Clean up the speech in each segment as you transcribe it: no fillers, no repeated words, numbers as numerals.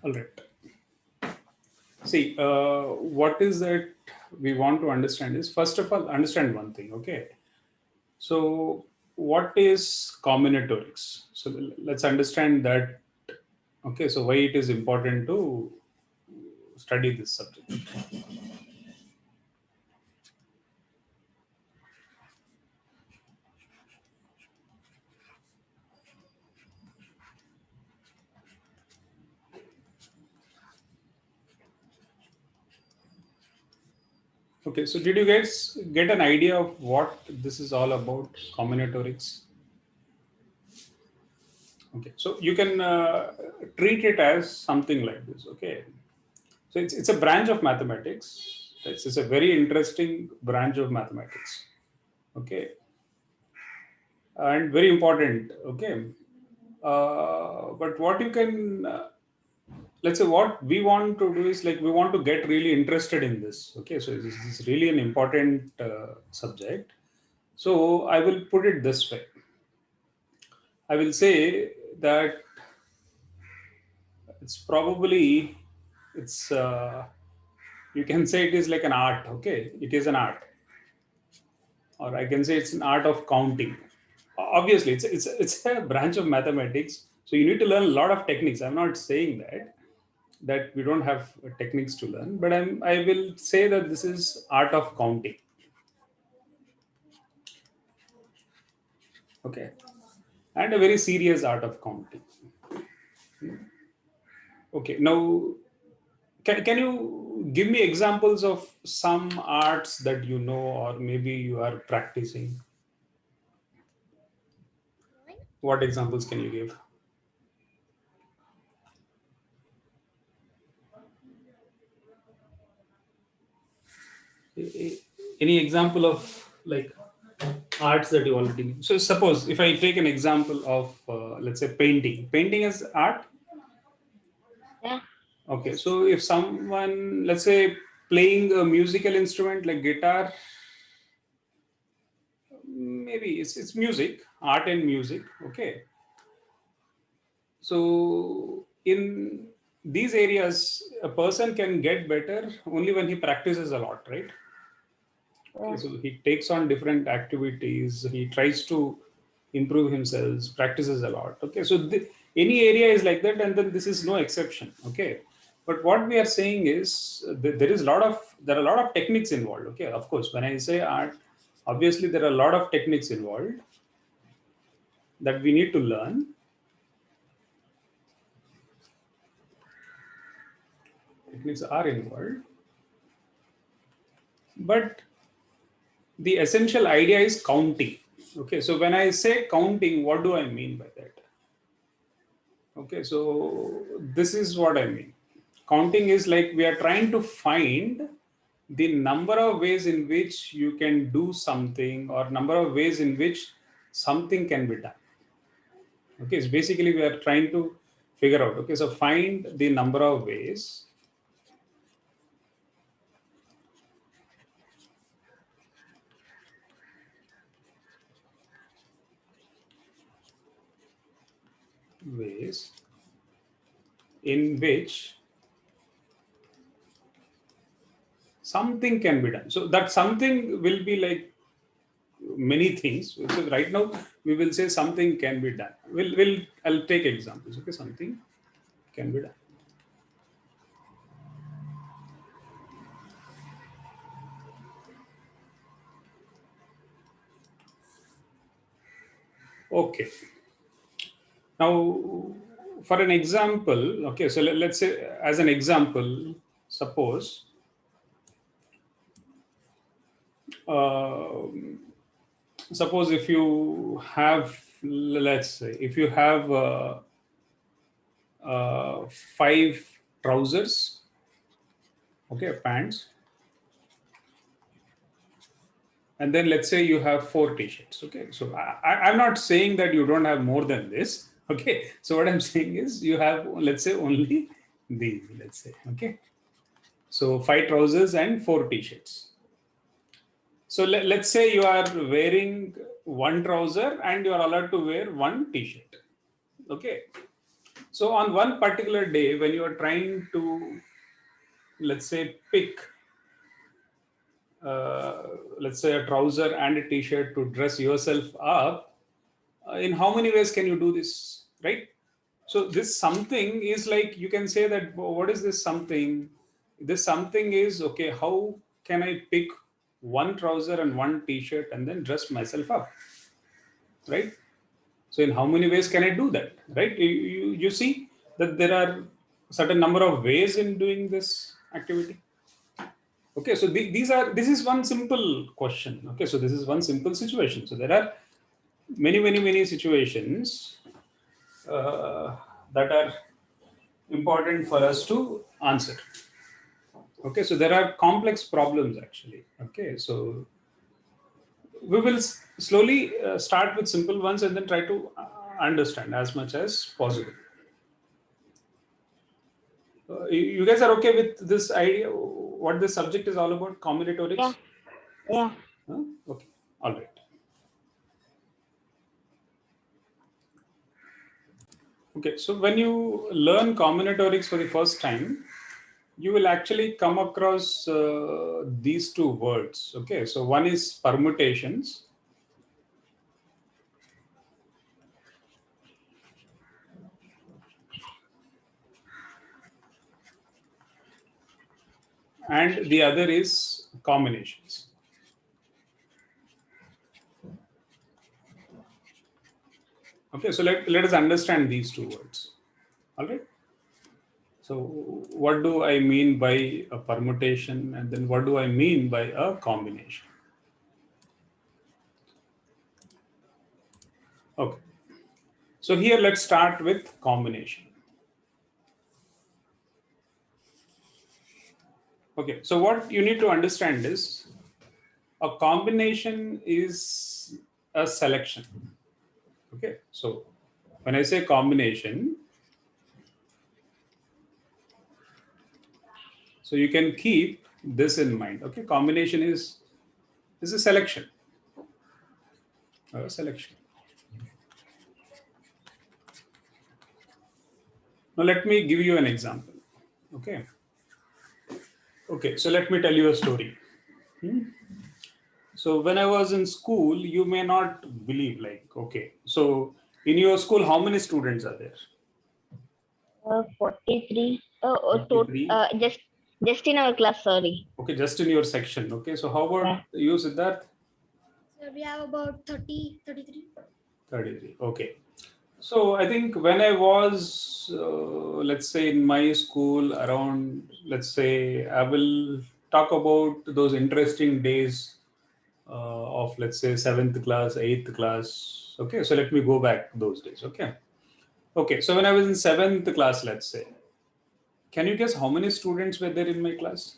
All right. See, what is that we want to understand is, first of all, understand one thing. Okay. So, what is combinatorics? So, let's understand that. Okay. So, why it is important to study this subject. Okay. So, did you guys get an idea of what this is all about? Combinatorics. Okay. So, you can treat it as something like this. Okay. So it's a branch of mathematics. It's a very interesting branch of mathematics. Okay, and very important. Okay, but what you can let's say what we want to do is like we want to get really interested in this. Okay, so this is really an important subject. So I will put it this way. I will say that it's probably it's you can say it is like an art. Okay, it is an art, or I can say it's an art of counting. Obviously, it's a branch of mathematics, so you need to learn a lot of techniques. I'm not saying that we don't have techniques to learn, but I will say that this is art of counting. Okay, and a very serious art of counting. Okay, now can you give me examples of some arts that you know or maybe you are practicing? What examples can you give? Any example of like arts that you already, so suppose if I take an example of let's say painting is art. Yeah. Okay, so if someone, let's say, playing a musical instrument like guitar, maybe it's music, art and music. Okay, so in these areas a person can get better only when he practices a lot, right? Okay, Yeah. so he takes on different activities. He tries to improve himself, practices a lot. Okay, so any area is like that, and then this is no exception. Okay, but what we are saying is there are a lot of techniques involved. Okay, of course, when I say art, obviously there are a lot of techniques involved that we need to learn. Techniques are involved, but the essential idea is counting. Okay, so when I say counting, what do I mean by that? Okay, so this is what I mean. Counting is like we are trying to find the number of ways in which you can do something or number of ways in which something can be done. Okay, so basically we are trying to figure out. Okay, so find the number of ways in which something can be done. So that something will be like many things. So right now we will say something can be done. We'll I'll take examples. Okay, something can be done. Okay. Now, for an example, okay, so let's say as an example, suppose uh, suppose if you have, let's say if you have five trousers, okay, pants, and then let's say you have four t-shirts. Okay, so I'm not saying that you don't have more than this. Okay, so what I'm saying is you have, let's say, only these, let's say. Okay, so five trousers and four t-shirts. So let's say you are wearing one trouser and you are allowed to wear one t-shirt. Okay, So on one particular day, when you are trying to, let's say, pick, let's say, a trouser and a t-shirt to dress yourself up, in how many ways can you do this, right? So this something is like, you can say that, what is this something? This something is, okay, how can I pick one trouser and one t-shirt and then dress myself up, right? So in how many ways can I do that, right? You see that there are certain number of ways in doing this activity. Okay, so this is one simple question. Okay, so this is one simple situation. So there are many situations that are important for us to answer. Okay, so there are complex problems actually. Okay, so we will slowly start with simple ones and then try to understand as much as possible. You guys are okay with this idea? What this subject is all about? Yeah. Combinatorics? Yeah. Huh? Okay, all right. Okay, so when you learn combinatorics for the first time, you will actually come across these two words. Okay, so one is permutations, and the other is combinations. Okay, so let us understand these two words. All right. So, what do I mean by a permutation, and then what do I mean by a combination? Okay. So here let's start with combination. Okay. So what you need to understand is a combination is a selection. Okay. So when I say combination, so you can keep this in mind. Okay. Combination is a selection. A selection. Now let me give you an example. Okay. Okay. So let me tell you a story. So when I was in school, you may not believe, like, okay, so in your school, how many students are there? 43. Forty-three. Just in our class. Sorry. Okay, just in your section. Okay, so how about Yeah. you, Siddharth? So we have about 30, 33. 33. Okay. So I think when I was, let's say, in my school around, let's say, I will talk about those interesting days of, let's say, seventh class, eighth class. Okay, so let me go back to those days. Okay. Okay, so when I was in seventh class, let's say, can you guess how many students were there in my class?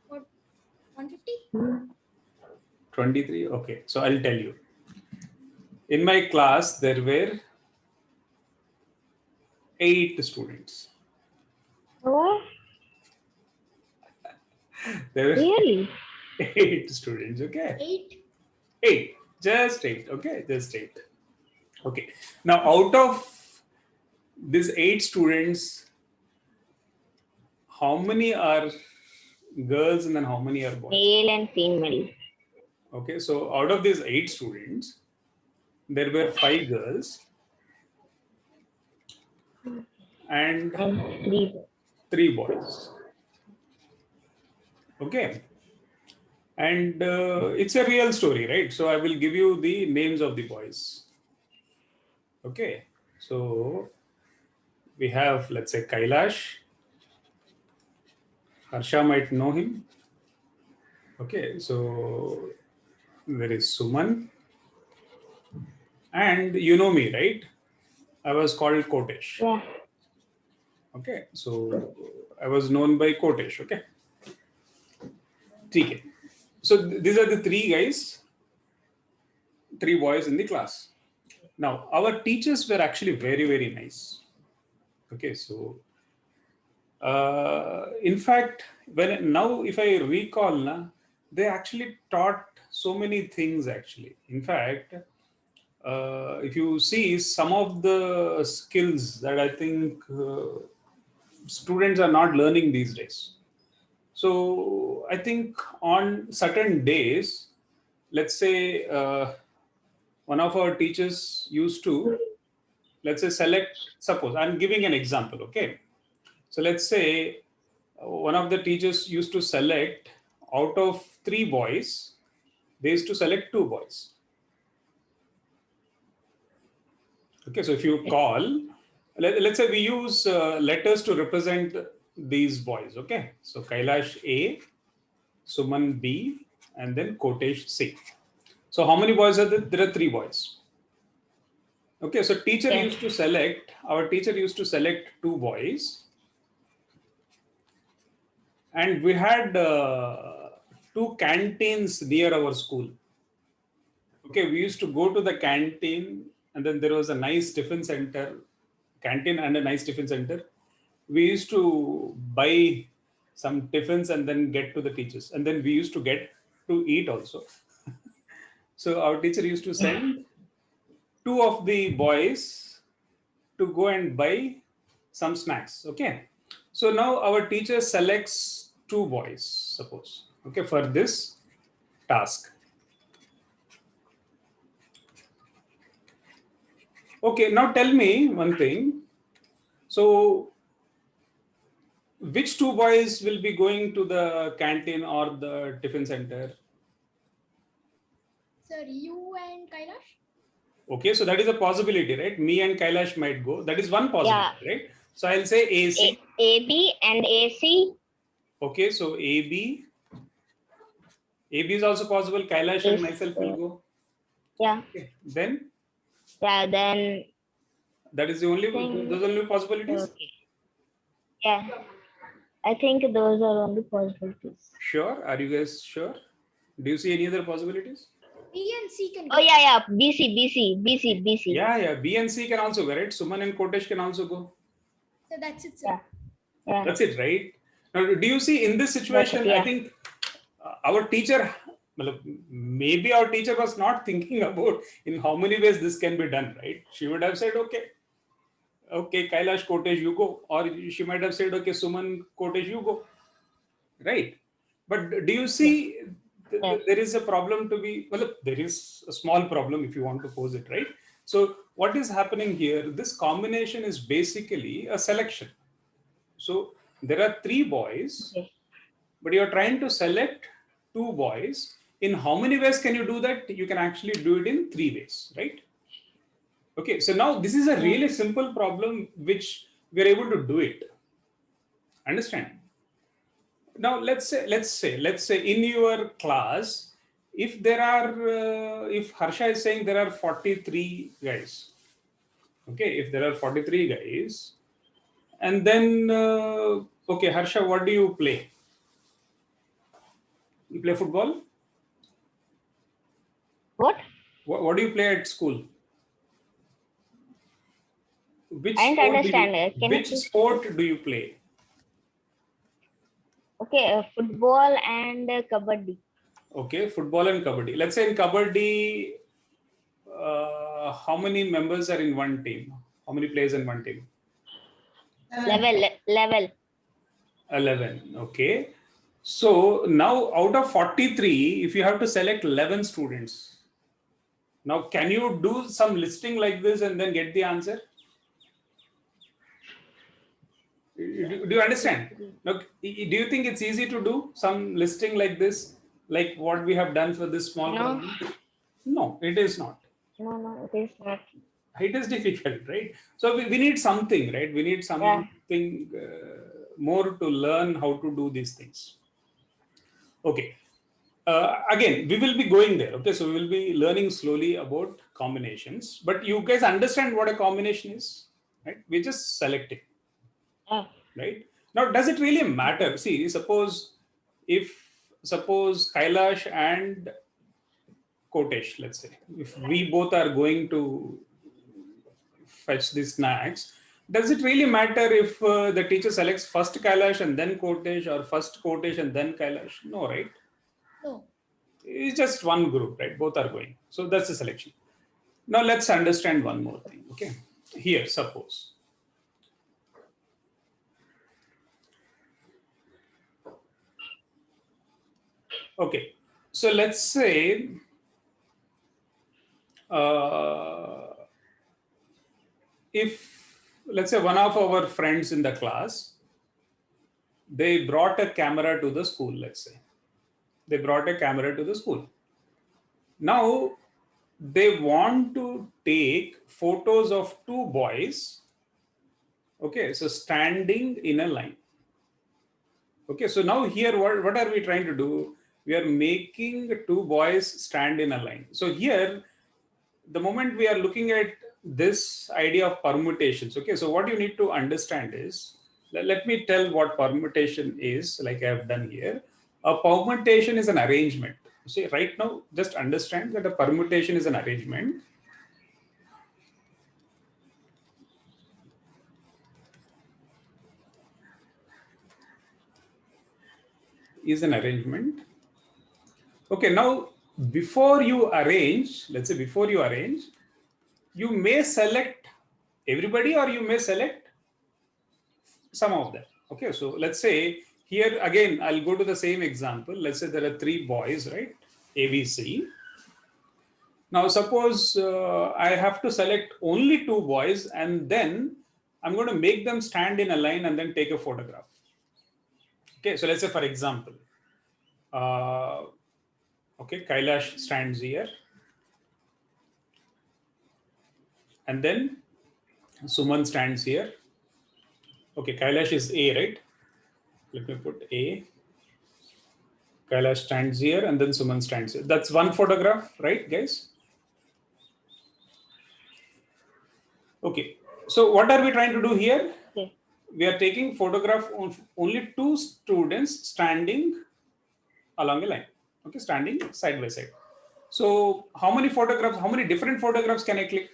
What, 150? 23. Okay, so I'll tell you. In my class, there were 8 students. Oh, There were really? 8 students. Okay, 8? eight, just eight. Okay, just eight. Okay, now out of these 8 students, how many are girls and then how many are boys? Male and female. Okay, so out of these 8 students, there were 5 girls and And 3. 3 boys. Okay, and it's a real story, right? So I will give you the names of the boys. Okay, so we have, let's say, Kailash. Harsha might know him. Okay, so there is Suman, and you know me, right? I was called Kotesh. Yeah. Okay, so I was known by Kotesh. Okay, TK. So these are the 3 guys, 3 boys in the class. Now our teachers were actually very nice. Okay, so in fact, when now if I recall, na, they actually taught so many things. Actually, in fact, if you see some of the skills that I think students are not learning these days. So I think on certain days, let's say one of our teachers used to, let's say, select, suppose I'm giving an example, okay? So let's say one of the teachers used to select out of 3 boys, they used to select 2 boys. Okay, so if you call, let's say we use letters to represent these boys, okay? So Kailash A, Suman B, and then Kotesh C. So how many boys are there? There are 3 boys. Okay, so our teacher used to select 2 boys, and we had 2 canteens near our school. Okay, we used to go to the canteen, and then there was a nice tiffin center, canteen and a nice tiffin center. We used to buy some tiffins and then get to the teachers, and then we used to get to eat also. So our teacher used to send 2 of the boys to go and buy some snacks. Okay, so now our teacher selects 2 boys, suppose, okay, for this task. Okay, now tell me one thing. So which 2 boys will be going to the canteen or the tiffin center? Sir, you and Kailash? Okay, so that is a possibility, right? Me and Kailash might go. That is one possibility, Yeah. right? So I'll say AC. AB and AC. Okay, so AB. AB is also possible. Kailash and Is, myself will go. yeah. Okay. Then Yeah. Then. that is the only Think, those are only possibilities. okay. Yeah. I think those are only possibilities. Sure. Are you guys sure? Do you see any other possibilities? B and C can Oh go. yeah. BC. Yeah. B and C can also go, right? Suman and Kotesh can also go. So that's it, sir. Yeah. Yeah. That's it, right? Now, do you see in this situation? Yeah. I think our teacher, maybe our teacher was not thinking about in how many ways this can be done, right? She would have said, okay, Kailash, Kotesh, you go. Or she might have said, okay, Suman, Kotesh, you go. Right. But do you see Yeah. there is a problem to be, well, there is a small problem if you want to pose it, right? So what is happening here? This combination is basically a selection. So there are 3 boys, Okay. but you're trying to select 2 boys. In how many ways can you do that? You can actually do it in 3 ways, right? Okay, so now this is a really simple problem which we're able to do it. Understand? Now let's say in your class, if there are if Harsha is saying there are 43 guys, okay, if there are 43 guys, and then okay, Harsha, what do you play? You play football? What? What do you play at school? Which I didn't sport do you understand. Can you which please? sport do you play? Okay. Football and kabaddi. Okay, football and kabaddi. Let's say in kabaddi, how many members are in one team? How many players in one team? Level. 11. Okay. So now out of 43, if you have to select 11 students, now can you do some listing like this and then get the answer? Do you understand? Now, do you think it's easy to do some listing like this, like what we have done for this small No. problem? No, it is not. No, it is not. It is difficult, right? So we need something, right? We need something more to learn how to do these things. Okay. Again, we will be going there. Okay, so we will be learning slowly about combinations. But you guys understand what a combination is, right? We just select it, Yeah. right? Now, does it really matter? See, suppose Kailash and Kotesh, let's say, if we both are going to fetch these snacks, does it really matter if the teacher selects first Kailash and then Kotesh, or first Kotesh and then Kailash? No, right? No. It's just one group, right? Both are going. So that's the selection. Now let's understand one more thing. Okay, here suppose. Okay, so let's say if let's say one of our friends in the class, they brought a camera to the school. Let's say they brought a camera to the school. Now they want to take photos of two boys. Okay, so standing in a line. Okay, so now here what are we trying to do? We are making two boys stand in a line. So here, the moment we are looking at this idea of permutations, okay, so what you need to understand is, let me tell what permutation is, like I have done here. A permutation is an arrangement. See, right now, just understand that a permutation is an arrangement. Is an arrangement. Okay, now before you arrange, let's say before you arrange, you may select everybody or you may select some of them. Okay, so let's say here again, I'll go to the same example. Let's say there are three boys, right? A, B, C. Now, suppose I have to select only two boys and then I'm going to make them stand in a line and then take a photograph. Okay, so let's say, for example, uh, okay, Kailash stands here and then Suman stands here. Okay, Kailash is A, right? Let me put A. Kailash stands here and then Suman stands here. That's one photograph, right, guys? Okay. So what are we trying to do here? Okay. We are taking photograph of only two students standing along a line. Okay, standing side by side. So how many photographs, how many different photographs can I click?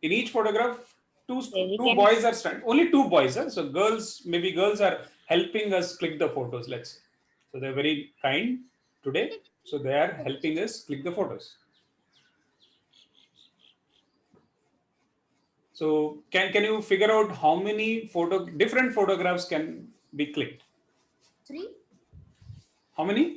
In each photograph, Okay, we two can. boys are standing. Only two boys. Huh? So girls, maybe girls are helping us click the photos. Let's say. So they're very kind today. So they are helping us click the photos. So can you figure out how many different photographs can be clicked? 3. How many?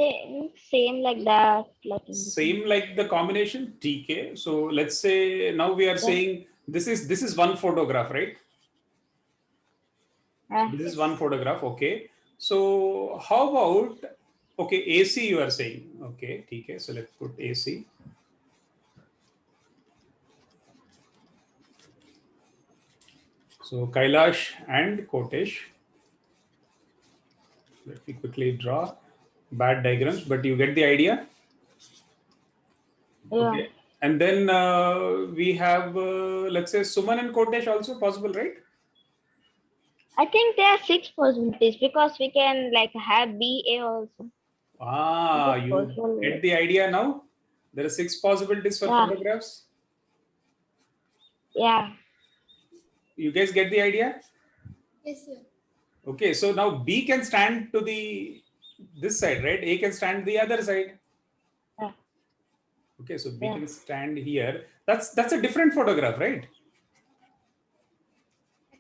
Same like that, like in the Same like the combination TK. So let's say now we are saying this is one photograph, right? This is one photograph. Okay. So how about okay AC? You are saying okay TK. So let's put AC. So Kailash and Kotesh. Let me quickly draw bad diagrams, but you get the idea. yeah. Okay. And then we have, let's say, Suman and Kotesh also possible, right? I think there are 6 possibilities because we can like have BA also. It Ah, is you get possible. the idea now? There are six possibilities for Yeah. photographs. Yeah. You guys get the idea? Yes, sir. Okay, so now B can stand to this side, right? A can stand the other side. Yeah. Okay, so B Yeah. can stand here. That's a different photograph, right?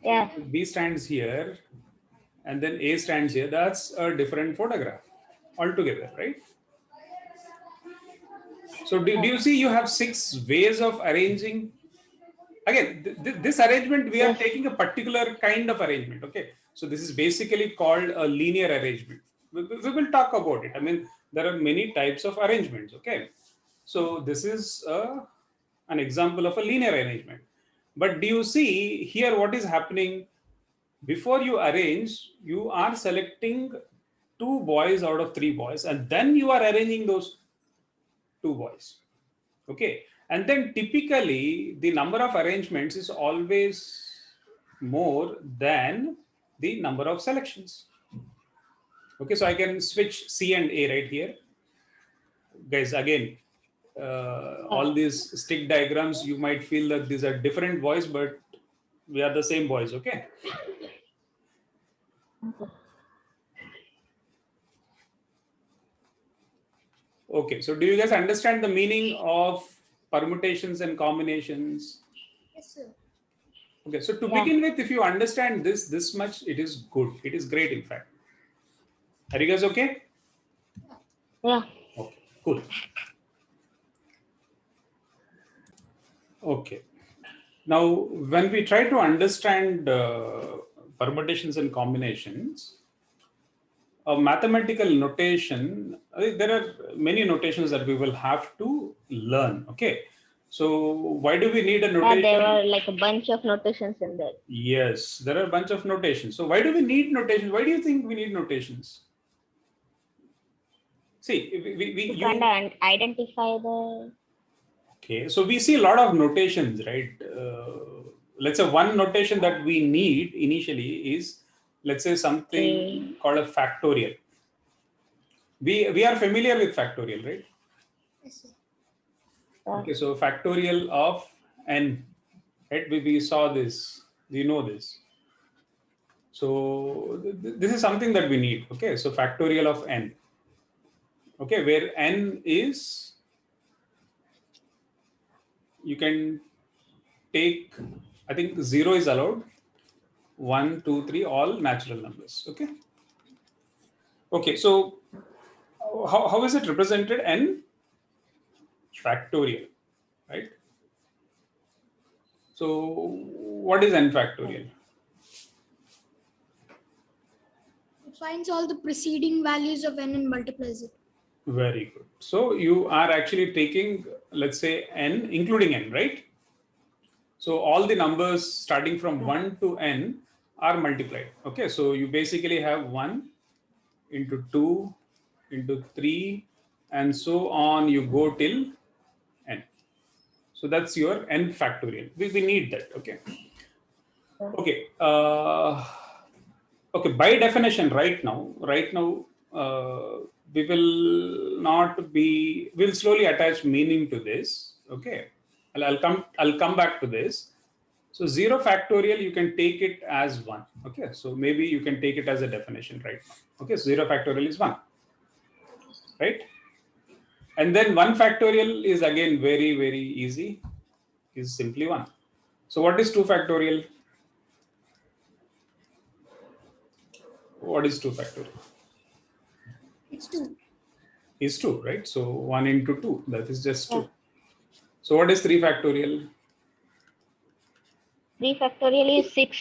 Yeah. B stands here, and then A stands here. That's a different photograph altogether, right? So do you see you have six ways of arranging? Again, this arrangement, we are Yes. taking a particular kind of arrangement. Okay. So this is basically called a linear arrangement. We will talk about it. I mean, there are many types of arrangements. Okay. So this is an example of a linear arrangement. But do you see here what is happening? Before you arrange, you are selecting two boys out of three boys, and then you are arranging those two boys. Okay. And then typically the number of arrangements is always more than the number of selections. Okay. So I can switch C and A right here. Guys, again, Yeah. all these stick diagrams, you might feel that these are different boys, but we are the same boys. Okay. Okay. Okay, so do you guys understand the meaning of permutations and combinations? Yes, sir. Okay, so to Yeah. begin with, if you understand this much, it is good. It is great, in fact. Are you guys okay? Yeah. Okay, cool. Okay. Now, when we try to understand permutations and combinations, a mathematical notation, there are many notations that we will have to learn. Okay. So, why do we need a Yeah, there notation? are like a bunch of notations in there. Yes, there are a bunch of notations. So, why do we need notations? Why do you think we need notations? See, To kind of identify the. okay, so we see a lot of notations, right? Let's say one notation that we need initially is, let's say, Okay. something called a factorial. We are familiar with factorial, right? Yes, sir. Okay, so factorial of n, right? We saw this. Do you know this? So this is something that we need. Okay, so factorial of n. Okay, where n is, you can take, I think 0 is allowed, 1, 2, 3, all natural numbers. Okay. Okay, so how is it represented? N factorial, right? So what is n factorial? It finds all the preceding values of n and multiplies it. Very good. So you are actually taking, let's say, n, including n, right? So all the numbers starting from 1 to n are multiplied. Okay, so you basically have 1 into 2 into 3 and so on, you go till n. So that's your n factorial. We need that. Okay. Okay. Okay. By definition, right now, we will not be. We'll slowly attach meaning to this. Okay. I'll come back to this. So 0 factorial, you can take it as 1. Okay. So maybe you can take it as a definition right now. Okay. So 0 factorial is 1. Right. And then 1 factorial is again very, very easy. Is simply 1. So what is 2 factorial? What is 2 factorial? It's 2. Is 2, right? So 1 into 2, that is just Yeah. 2. So what is 3 factorial? 3 factorial is 6.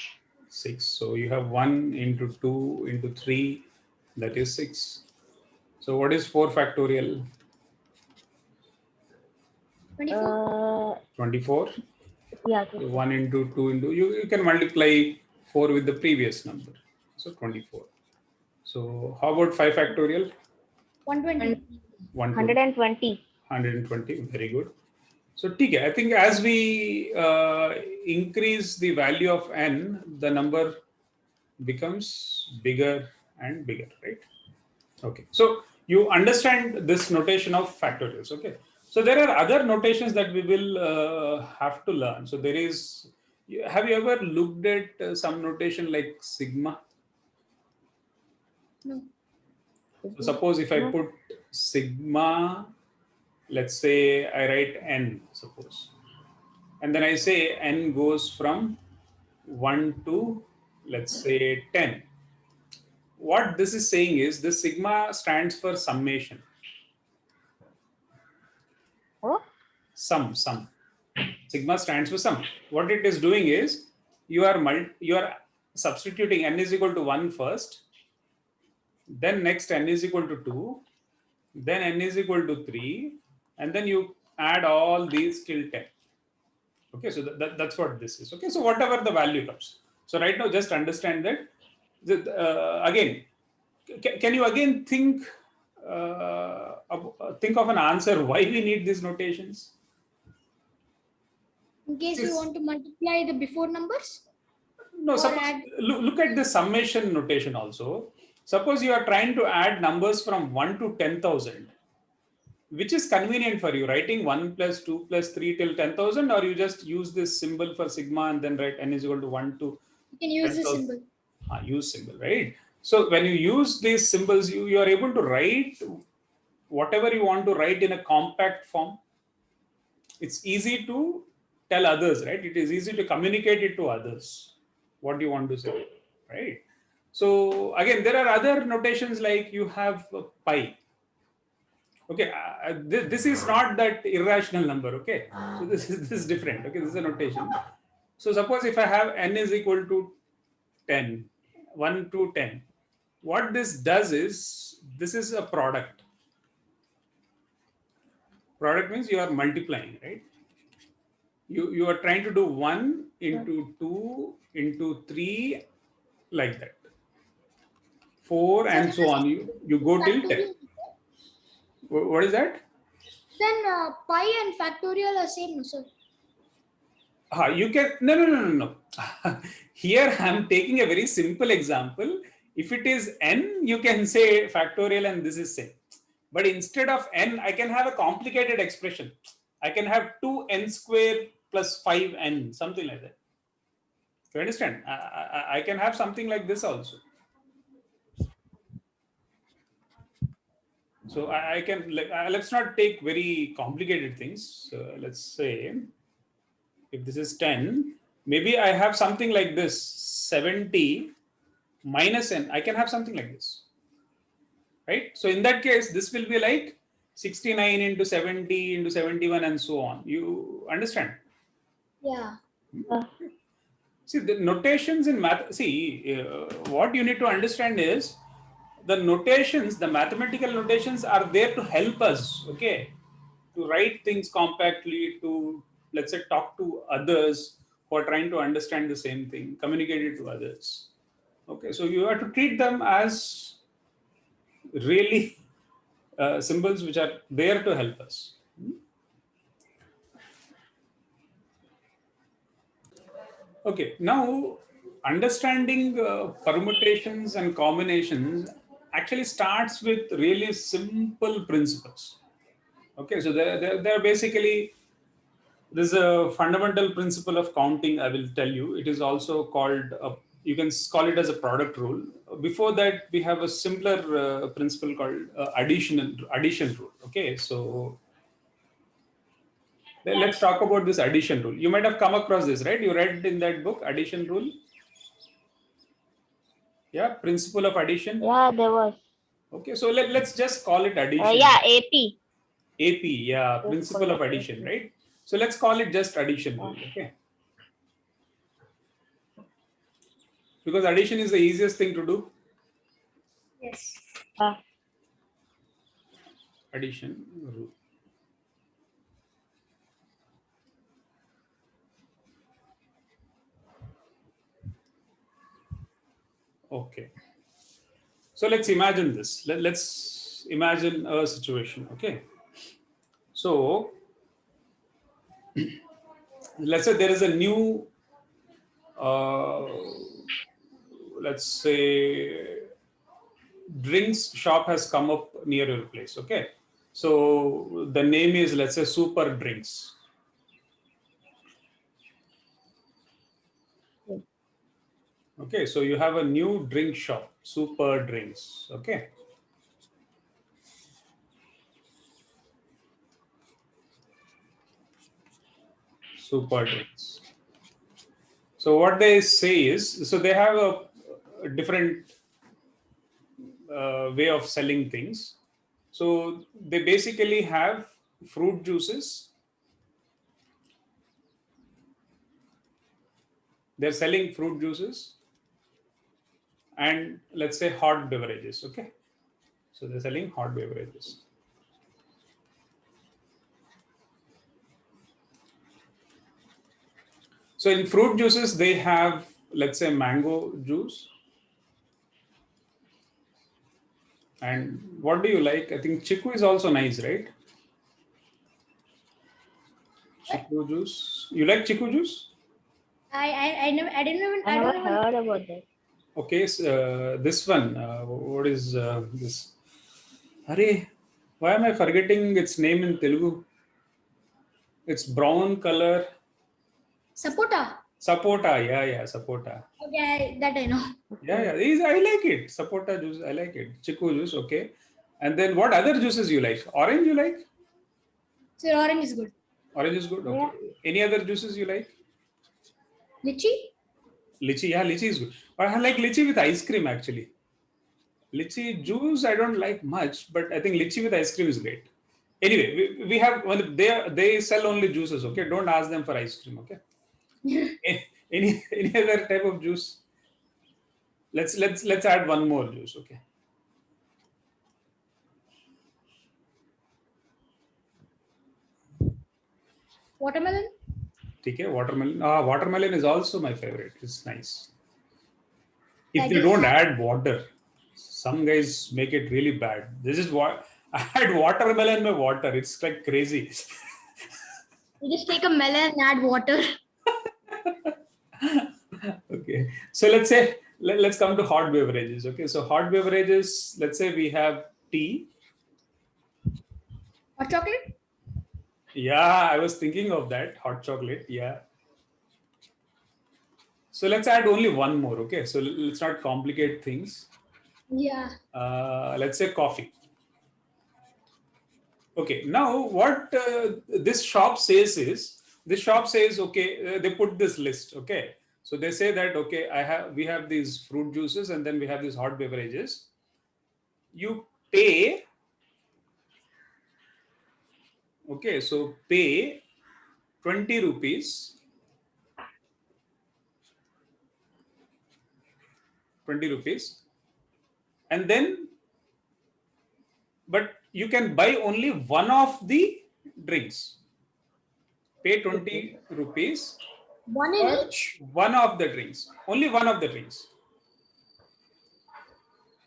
6. So you have 1 into 2 into 3, that is 6. So what is 4 factorial? 24. 24. Yeah. So 1 into 2 into, you can multiply 4 with the previous number. So 24. So how about 5 factorial? 120. 120. 120. Very good. So TK, I think as we increase the value of n, the number becomes bigger and bigger, right? Okay. So you understand this notation of factorials. Okay. So there are other notations that we will have to learn. So there is. Have you ever looked at some notation like sigma? No. So suppose if I No. put sigma, let's say I write n, suppose, and then I say n goes from 1 to, let's say, 10. What this is saying is this sigma stands for summation. Oh. Sum. Sigma stands for sum. What it is doing is you are substituting n is equal to 1 first, then next n is equal to 2, then n is equal to 3, and then you add all these till 10. Okay, so that's what this is. Okay, so whatever the value comes. So right now, just understand that. Again, can you again think of an answer why we need these notations? In case we want to multiply the before numbers. No, Or suppose add. look at the summation notation also. Suppose you are trying to add numbers from 1 to 10,000. Which is convenient for you, writing 1 plus 2 plus 3 till 10,000, or you just use this symbol for sigma and then write n is equal to 1 to You can use the 10,000? symbol. Use symbol, right? So when you use these symbols, you are able to write whatever you want to write in a compact form, it's easy to tell others, right? It is easy to communicate it to others what you want to say, right? So again, there are other notations like you have pi. Okay, this is not that irrational number. Okay, so this is different. Okay, this is a notation. So suppose if I have n is equal to 10, 1 to 10, what this does is this is a product. Product means you are multiplying, right? You are trying to do 1 into 2 into 3, like that, 4 So and so on. You go till 10. factorial. What is that? Then pi and factorial are same, no, sir. You can no. Here I'm taking a very simple example. If it is n, you can say factorial and this is same. But instead of n, I can have a complicated expression. I can have 2n square plus 5n, something like that. You understand? I can have something like this also. So I can, let's not take very complicated things. So let's say if this is 10, maybe I have something like this, 70 minus n. I can have something like this, right? So in that case, this will be like 69 into 70 into 71 and so on. You understand? Yeah. See, the notations in math, what you need to understand is the notations, the mathematical notations are there to help us, okay, to write things compactly, to, let's say, talk to others who are trying to understand the same thing, communicate it to others. Okay, so you have to treat them as really symbols which are there to help us. Okay, now understanding permutations and combinations actually starts with really simple principles. Okay, so they're basically, there's a fundamental principle of counting, I will tell you. It is also called, you can call it as a product rule. Before that, we have a simpler principle called addition rule. Okay, so let's talk about this addition rule. You might have come across this, right? You read in that book, addition rule. Yeah, principle of addition. Yeah, there was. Okay, so let's just call it addition. Yeah, AP. AP, yeah, principle of addition, right? So let's call it just addition rule, okay? Because addition is the easiest thing to do. Yes. Addition rule. Okay. So let's imagine this. Let's imagine a situation, okay? So let's say there is a new, let's say, drinks shop has come up near your place, okay? So the name is, let's say, Super Drinks. Okay, so you have a new drink shop, Super Drinks, okay? Super Drinks. So what they say is, so they have a different way of selling things. So they basically have fruit juices. They're selling fruit juices and, let's say, hot beverages, okay? So they're selling hot beverages. So in fruit juices, they have, let's say, mango juice. And what do you like? I think chiku is also nice, right? Chiku juice. You like chiku juice? I never, I didn't even, I I never don't even. heard about that. Okay, so, this one, what is this? Hurry, why am I forgetting its name in Telugu? It's brown color. Sapota. Sapota, yeah, sapota. Okay, that I know. Yeah, I like it. Sapota juice, I like it. Chiku juice, okay. And then what other juices you like? Orange you like? So orange is good. Orange is good. Okay. Any other juices you like? Lychee? Lychee, yeah, lychee is good. But I like lychee with ice cream actually. Lychee juice I don't like much, but I think lychee with ice cream is great. Anyway, we have they sell only juices. Okay, don't ask them for ice cream. Okay. Any other type of juice? Let's add one more juice. Okay. Watermelon? Okay, watermelon. Watermelon is also my favorite. It's nice. If I they just don't had- add water, some guys make it really bad. This is what add watermelon with water. It's like crazy. You just take a melon and add water. Okay, so let's say let's come to hot beverages. Okay, so hot beverages. Let's say we have tea. Hot chocolate? Yeah, I was thinking of that hot chocolate. Yeah. So let's add only one more. Okay, so let's not complicate things. Yeah. Let's say coffee. Okay, now what this shop says is this shop says okay, they put this list. Okay, so they say that okay, we have these fruit juices and then we have these hot beverages. You pay. Okay, so pay 20 rupees. 20 rupees, and then but you can buy only one of the drinks. Pay 20 rupees One in for each? one of the drinks. Only one of the drinks.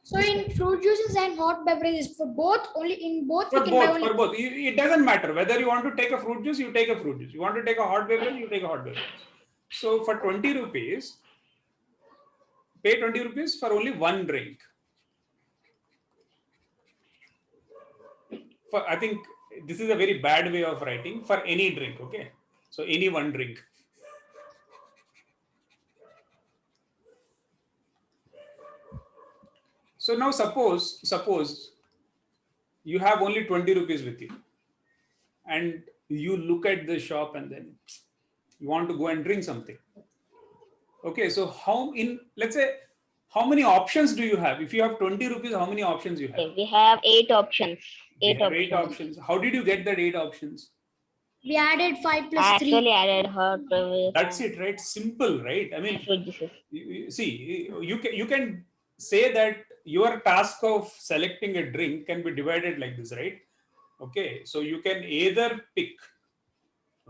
So in fruit juices and hot beverages, for both, only in both we For can buy both, only. for both. It doesn't matter whether you want to take a fruit juice, you take a fruit juice. You want to take a hot beverage, you take a hot beverage. So for 20 rupees, pay 20 rupees for only one drink. For I think this is a very bad way of writing for any drink. Okay, so any one drink. So now suppose you have only 20 rupees with you and you look at the shop and then you want to go and drink something. Okay, so let's say how many options do you have? If you have 20 rupees, how many options you have? Okay, we have 8 options. We Eight have eight options. options. How did you get that 8 options? We added 5 I plus 3. actually added hot beverages That's and it, right? Simple, right? I mean, fruit juices. see, you can say that your task of selecting a drink can be divided like this, right? Okay, so you can either pick.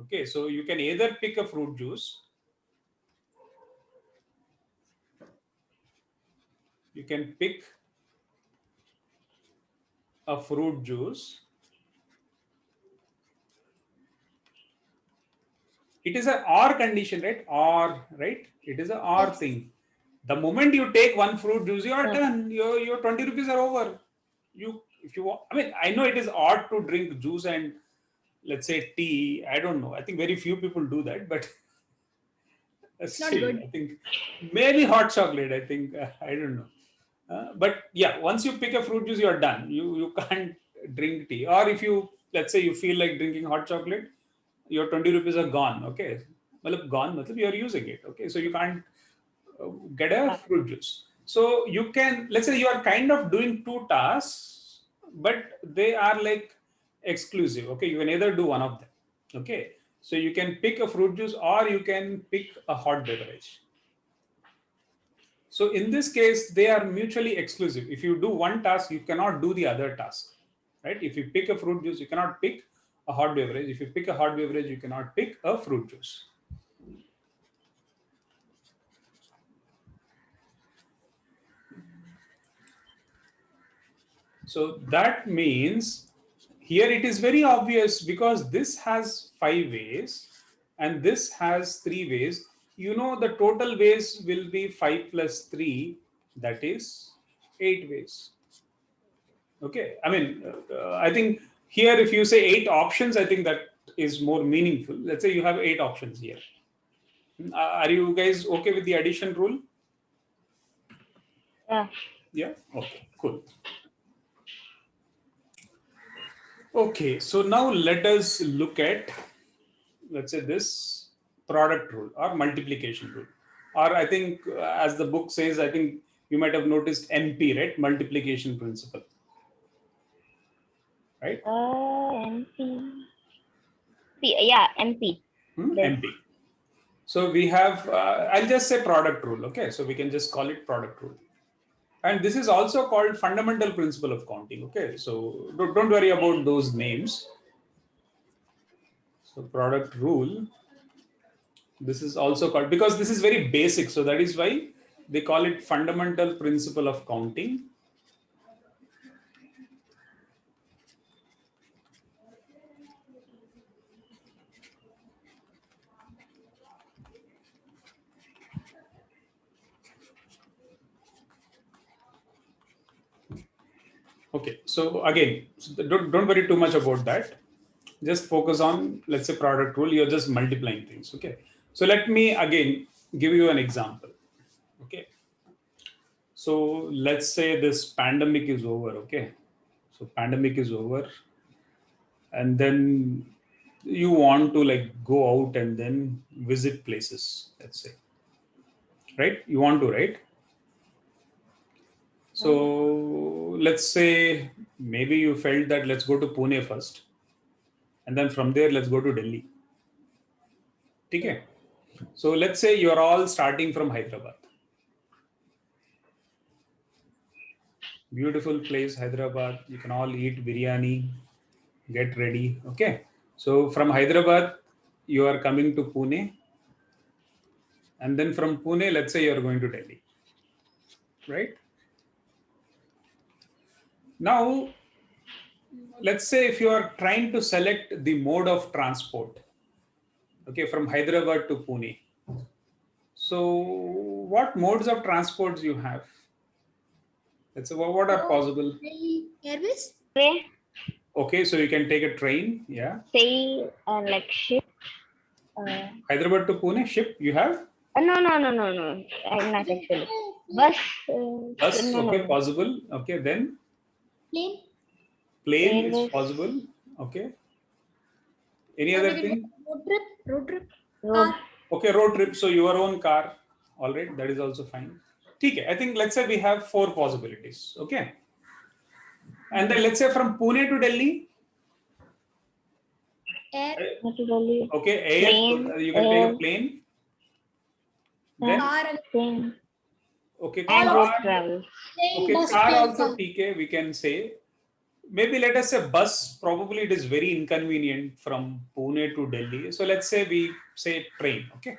Okay, so you can either pick a fruit juice. You can pick a fruit juice. It is an or condition, right? Or, right? It is an or Yes. thing. The moment you take one fruit juice, you are done. Your 20 rupees are over. If you want, I mean, I know it is odd to drink juice and let's say tea. I don't know. I think very few people do that, but It's not still, good. I think maybe hot chocolate. I think I don't know. But yeah, once you pick a fruit juice, you are done. You can't drink tea. Or if you let's say you feel like drinking hot chocolate, your 20 rupees are gone. Okay, well, gone. Matlab you are using it. Okay, so you can't get a fruit juice. So you can let's say you are kind of doing two tasks, but they are like exclusive. Okay, you can either do one of them. Okay, so you can pick a fruit juice or you can pick a hot beverage. So in this case, they are mutually exclusive. If you do one task, you cannot do the other task, right? If you pick a fruit juice, you cannot pick a hot beverage. If you pick a hot beverage, you cannot pick a fruit juice. So that means here it is very obvious because this has 5 ways and this has 3 ways. You know the total ways will be 5 plus 3, that is 8 ways. Okay, I mean, I think here if you say 8 options, I think that is more meaningful. Let's say you have 8 options here. Are you guys okay with the addition rule? Yeah. Yeah. Okay. Cool. Okay, so now let us look at, let's say, this product rule or multiplication rule. Or I think, as the book says, I think you might have noticed MP, right? Multiplication principle, right? MP. Yeah, MP. This. MP. So we have, I'll just say product rule, okay? So we can just call it product rule. And this is also called fundamental principle of counting, okay? So don't worry about those names. So product rule, this is also called, because this is very basic, so that is why they call it fundamental principle of counting. Okay, so again, don't worry too much about that. Just focus on, let's say, product rule. You're just multiplying things, okay? So let me again give you an example, okay? So let's say this pandemic is over, okay? So pandemic is over, and then you want to like go out and then visit places, let's say, right? You want to, right? So let's say maybe you felt that let's go to Pune first, and then from there let's go to Delhi. Okay. So let's say you're all starting from Hyderabad. Beautiful place, Hyderabad. You can all eat biryani, get ready. Okay. So from Hyderabad, you are coming to Pune. And then from Pune, let's say you're going to Delhi. Right? Now, let's say if you are trying to select the mode of transport, okay, from Hyderabad to Pune. So what modes of transports you have? Let's say what are possible? Airways? Okay. Okay, so you can take a train, yeah. Say like ship. Hyderabad to Pune, ship you have? No. I'm not actually. Bus. Bus, No, okay, no. possible. Okay, then Plane? plane is Airways. possible. Okay. Any Or we other can thing? go road trip? Road trip? Road. Car? Okay, road trip. So your own car. All right, that is also fine. Okay, I think let's say we have 4 possibilities. Okay. And then let's say from Pune to Delhi. Air? Okay, air. Plane. You can take a plane. Then Car? And Plane. okay, And road car. travel. plane, Okay, bus, car plane, also car. TK, we can say. Maybe let us say bus, probably it is very inconvenient from Pune to Delhi. So let's say we say train, okay?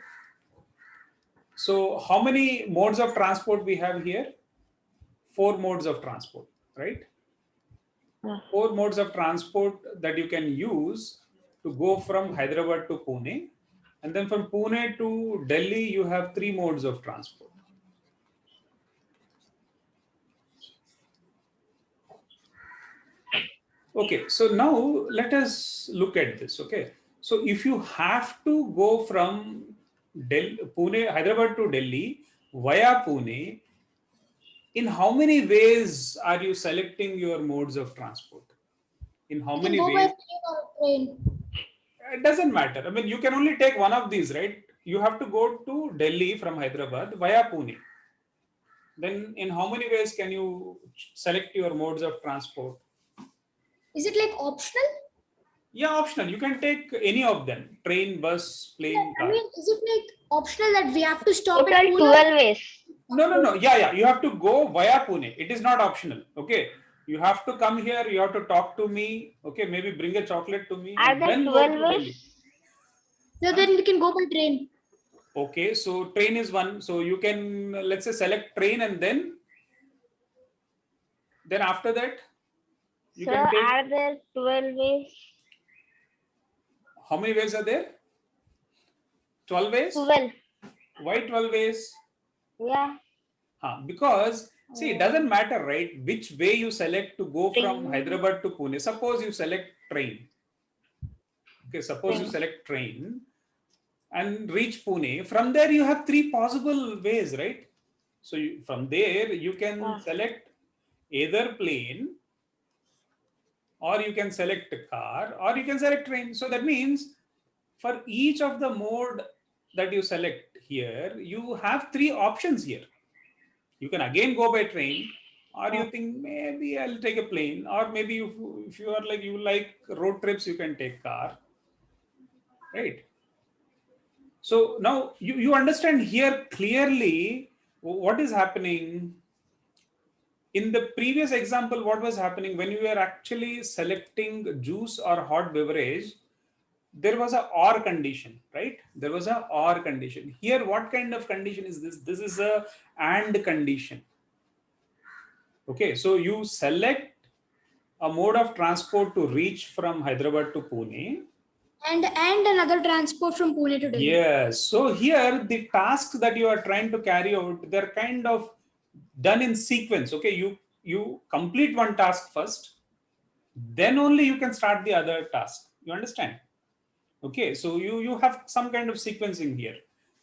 So how many modes of transport we have here? 4 modes of transport, right? 4 modes of transport that you can use to go from Hyderabad to Pune. And then from Pune to Delhi, you have 3 modes of transport. Okay, so now let us look at this. Okay, so if you have to go from Pune, Hyderabad to Delhi via Pune, in how many ways are you selecting your modes of transport? In how We can many go by ways? plane or train. It doesn't matter. I mean, you can only take one of these, right? You have to go to Delhi from Hyderabad via Pune. Then, in how many ways can you select your modes of transport? Is it like optional? Yeah, optional. You can take any of them: train, bus, plane, I car. mean, is it like optional that we have to stop at Total Pune? 12 ways. No. Yeah. You have to go via Pune. It is not optional. Okay. You have to come here. You have to talk to me. Okay. Maybe bring a chocolate to me Are and there then go 12 to Delhi. ways? So then we can go by train. Okay. So train is one. So you can, let's say, select train, and then after that, you Sir, can take, are there 12 ways? how many ways are there? 12 ways? 12. Why 12 ways? Yeah. Because see, it doesn't matter, right? Which way you select to go from Train. Hyderabad to Pune. Suppose you select train. Okay, suppose you Train. select train and reach Pune. From there, you have 3 possible ways, right? So from there, you can select either plane, or you can select car, or you can select train. So that means for each of the mode that you select here, you have three options here. You can again go by train, or Yeah. you think maybe I'll take a plane, or maybe if you are like you like road trips, you can take car, right? So now you understand here clearly what is happening. In the previous example, what was happening when you were actually selecting juice or hot beverage, there was a or condition, right? There was a or condition. Here, what kind of condition is this? This is a and condition. Okay, so you select a mode of transport to reach from Hyderabad to Pune. And another transport from Pune to Delhi. Yes. So here the tasks that you are trying to carry out, they're kind of done in sequence. Okay, you complete one task first, then only you can start the other task. You understand? Okay, so you have some kind of sequencing here,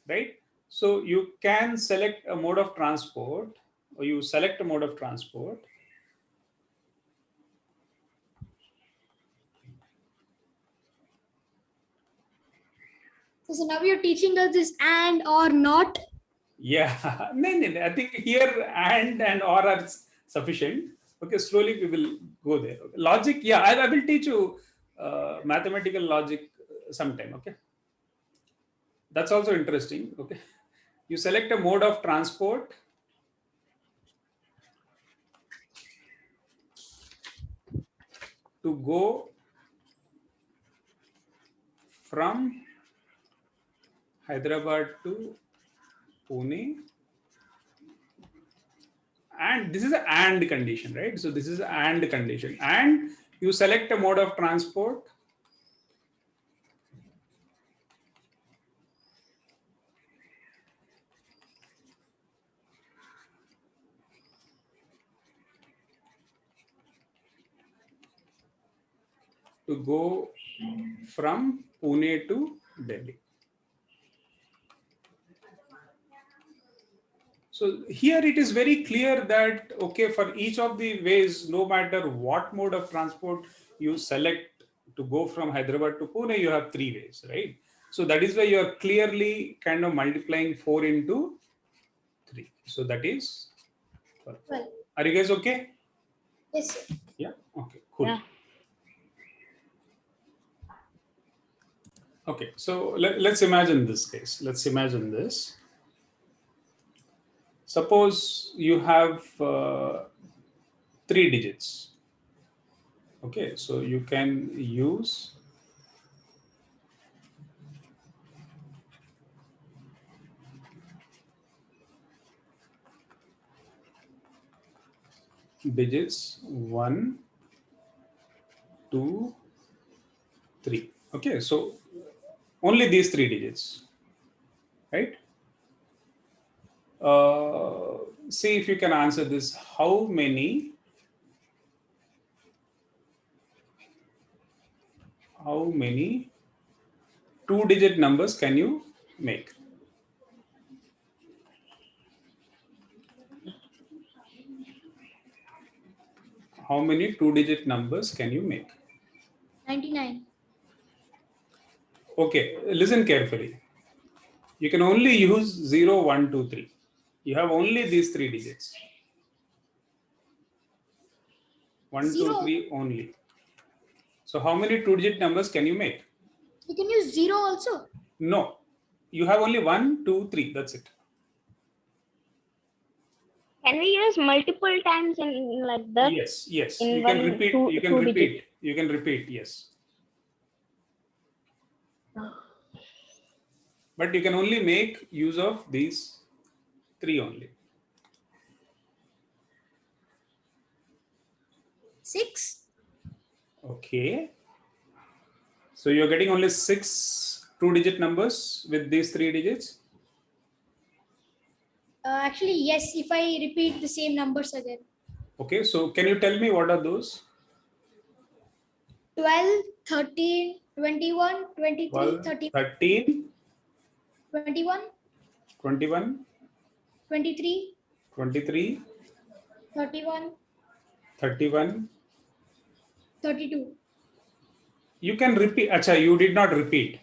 right? So you can select a mode of transport, or you select a mode of transport. So now you're teaching us this and or not. Yeah, no, I think here and or are sufficient. Okay, slowly we will go there. Okay. Logic, yeah, I will teach you mathematical logic sometime. Okay, that's also interesting. Okay, you select a mode of transport to go from Hyderabad to Pune, and this is an and condition, right? So this is an and condition, and you select a mode of transport to go from Pune to Delhi. So here it is very clear that, okay, for each of the ways, no matter what mode of transport you select to go from Hyderabad to Pune, you have three ways, right? So that is why you are clearly kind of multiplying 4 into 3. So that is 12. Well, Are you guys okay? yes, sir. Yeah. Okay. Cool. Yeah. Okay. So let's imagine this case. Let's imagine this. Suppose you have 3 digits. Okay. So you can use digits 1, 2, 3. Okay. So only these 3 digits, right? See if you can answer this. How many 2-digit numbers can you make? How many 2-digit numbers can you make? 99. Okay, listen carefully. You can only use 0, 1, 2, 3. You have only these 3 digits. 1, 2, Zero. 3 only. So how many 2-digit numbers can you make? You can use zero also. No. You have only 1, 2, 3. That's it. Can we use multiple times in like that? Yes, yes. In You can one repeat. two You can two repeat. digit. You can repeat. Yes. But you can only make use of these 3 only. 6. Okay. So you're getting only 6 2-digit numbers with these 3 digits. Actually, yes, if I repeat the same numbers again. Okay. So can you tell me what are those? 12, 13, 21, 23, 12, 30, 13, 21, 21, 23, 23, 31, 31, 32. You can repeat. Acha, you did not repeat.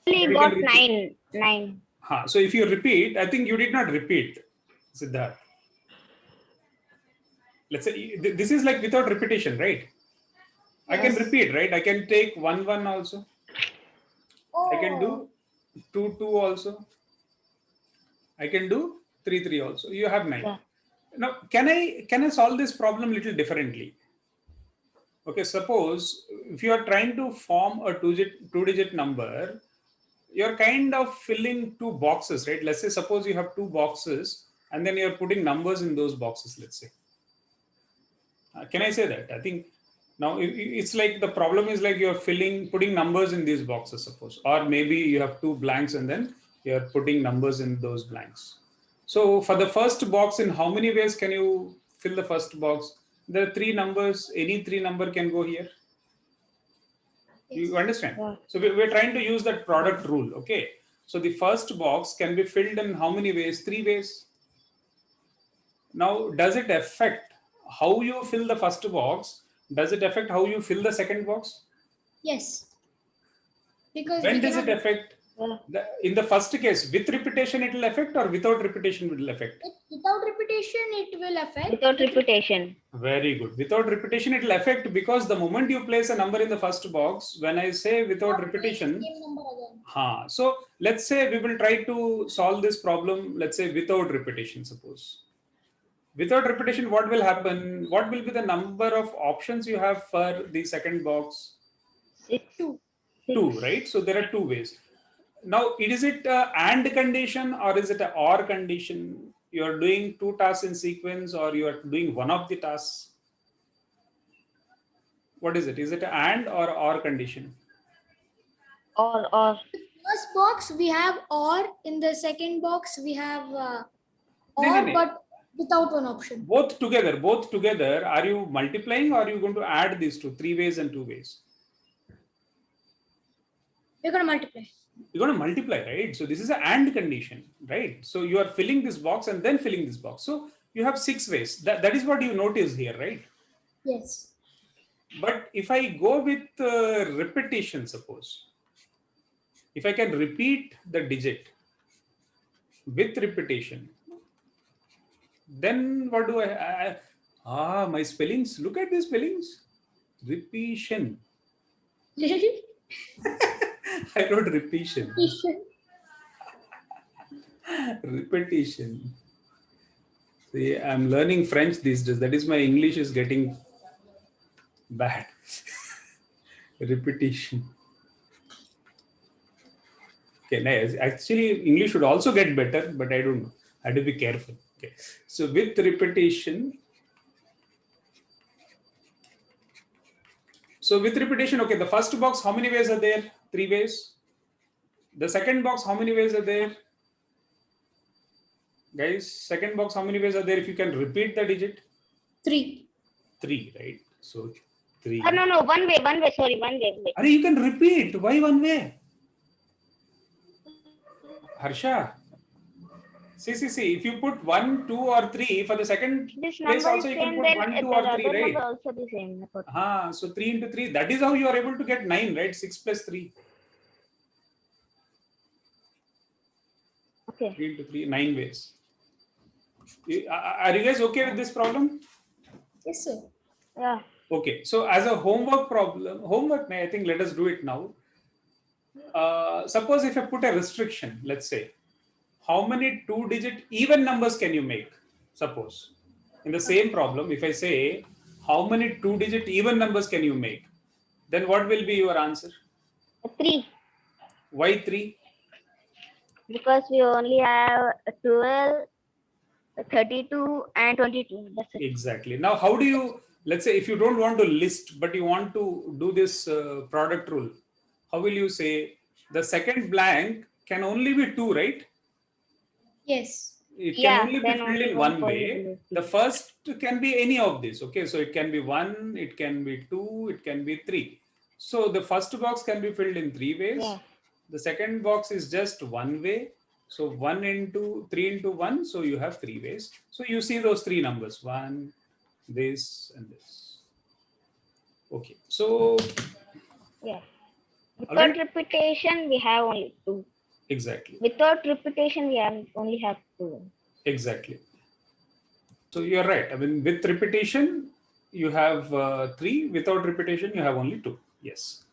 Only You can got repeat. 9. So if you repeat, I think you did not repeat, Siddharth. Let's say this is like without repetition, right? I can Yes. repeat, right? I can take 1 1 also. I can do Oh. 2 2 also. I can do 3 3 also. You have 9. Yeah. Now, can I solve this problem little differently? Okay, suppose if you are trying to form a two digit number, you're kind of filling two boxes, right? Let's say suppose you have two boxes and then you're putting numbers in those boxes, let's say. Can I say that? I think now it's like the problem is like you're putting numbers in these boxes, suppose, or maybe you have two blanks and then you're putting numbers in those blanks. So for the first box, in how many ways can you fill the first box? There are three numbers. Any three number can go here. Yes. You understand? Yeah. So we're trying to use that product rule. Okay. So the first box can be filled in how many ways? Three ways. Now, does it affect how you fill the first box? Does it affect how you fill the second box? Yes. Because When we does it cannot. affect? Yeah. In the first case, with repetition it will affect, or without repetition it will affect? Without repetition, it will affect. Without repetition. Very good. Without repetition it will affect, because the moment you place a number in the first box, when I say without repetition, Same number again. so let's say we will try to solve this problem, let's say without repetition, suppose. Without repetition, what will happen? What will be the number of options you have for the second box? 6. 2. 2, right? So there are two ways. Now, is it a and condition or is it a or condition? You are doing two tasks in sequence or you are doing one of the tasks. What is it? Is it a and or condition? Or. First box we have or, in the second box we have No, or, no, no. but without one option. Both together. Are you multiplying or are you going to add these two, three ways and two ways? We're going to multiply. You're going to multiply, right? So this is an and condition, right? So you are filling this box and then filling this box. So you have six ways. That is what you notice here, right? Yes. But if I go with repetition, suppose, if I can repeat the digit with repetition, then what do my spellings, look at the spellings. Repetition. I wrote repetition. Repetition. See, I'm learning French these days. That is, my English is getting bad. Repetition. Okay, nice. Actually, English should also get better, but I don't know. I have to be careful. Okay. So with repetition. So with repetition, okay, the first box, how many ways are there? Three ways. The second box, how many ways are there? Guys, second box, how many ways are there? If you can repeat the digit? 3. Three, right? So 3. No, one way. Sorry, one way. Are you can repeat. Why one way? Harsha. See. If you put 1, 2, or 3 for the second This place, number is also you can same, put then 1, 2, the or 3, other right? number also the same. So 3 into 3. That is how you are able to get 9, right? 6 plus 3. Okay. 3 into 3, 9 ways. Are you guys okay with this problem? Yes, sir. Yeah. Okay. So as a homework problem, I think let us do it now. Suppose if I put a restriction, let's say, how many two-digit even numbers can you make? Suppose in the same problem, if I say how many two-digit even numbers can you make, then what will be your answer? 3. Why 3? Because we only have 12, 32, and 22. That's it. Exactly. Now, how do you, let's say, if you don't want to list, but you want to do this product rule, how will you say the second blank can only be 2, right? Yes. It can Yeah, only be then filled only in one one way. possibility. The first can be any of these. Okay, so it can be 1, it can be 2, it can be 3. So the first box can be filled in 3 ways. Yeah. The second box is just one way. So 1 into 3 into 1. So you have 3 ways. So you see those three numbers, 1, this, and this. Okay. So Yes. all Without right. repetition, we have only 2. Exactly. Without repetition, we only have 2. Exactly. So you're right. I mean, with repetition, you have 3. Without repetition, you have only 2. Yes.